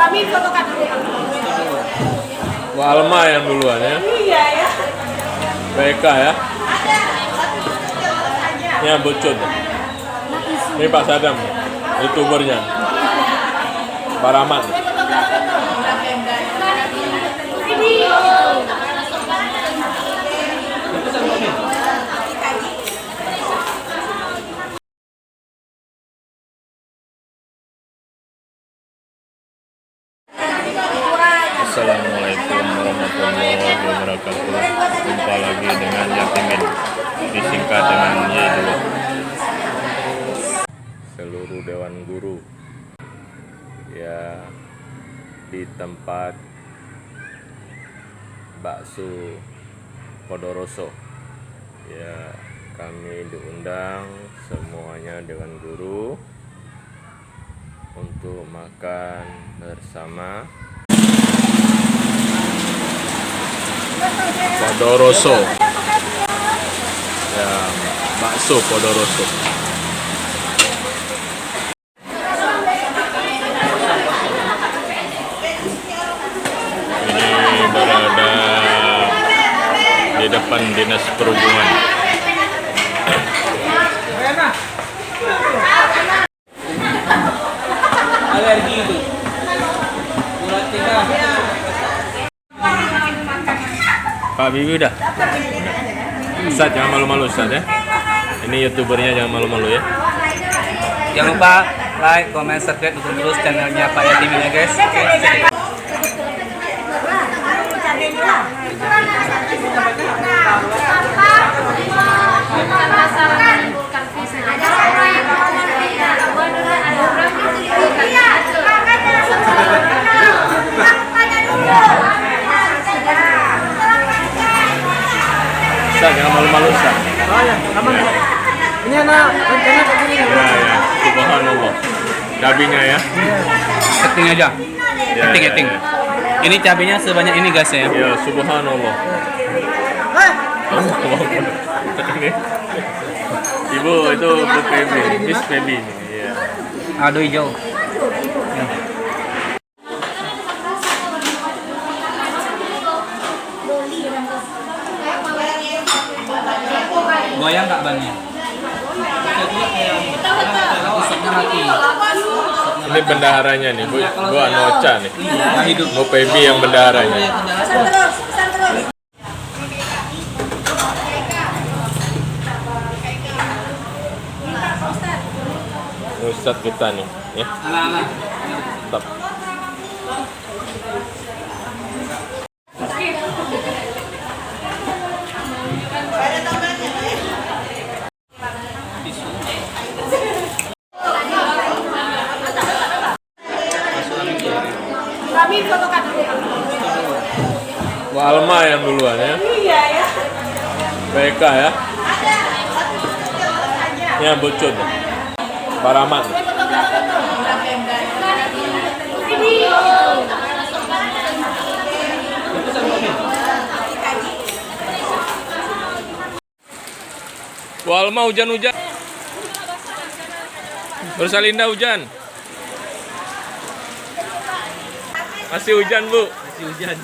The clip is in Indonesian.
Kami fotokan dulu. Wah, Alma yang duluan ya. Iya ya. BK ya. Ini yang bocor. Ini Pak Sadam, youtubernya. Pak Rahman. Assalamualaikum warahmatullahi wabarakatuh. Jumpa lagi dengan Yatimin, disingkat dengan Y dulu. Seluruh Dewan Guru ya di tempat bakso Podoroso ya, kami diundang semuanya Dewan Guru untuk makan bersama Podoroso ya, bakso Podoroso. Ini berada di depan Dinas Perhubungan. Alergi itu. Pak Bibi udah? Ustaz, jangan malu-malu Ustaz ya. Ini youtubernya, jangan malu-malu ya. Jangan lupa like, comment, subscribe, dukung terus channelnya Pak Yatimin ya guys. Oke. Ustaz, jangan malu-malu Ustaz. Oh ya, aman. Ini anak begini. Ya, subhanallah. Cabenya ya. Keting aja. Ya, Keting. ya. Ini cabenya sebanyak ini guys ya. Ya, subhanallah. Ini. Ibu itu Bu Pebi, Miss Pebi. Iya. Aduh hijau. Ya. Goyang nggak bannya? Rusaknya mati. Ini bendaharanya nih, Bu Anocha nih. Yang hidup. Bu Pebi yang bendaharanya. Ustaz kita nih, ya. Anak-anak. Tetap. Kami fotokan dulu. Wah, Alma yang duluan ya. Iya ya. BK ya. Ini yang bocor. Pak Rahman. Wah, Alma hujan-hujan. Bersalinda hujan. Masih hujan, Bu. Masih hujan.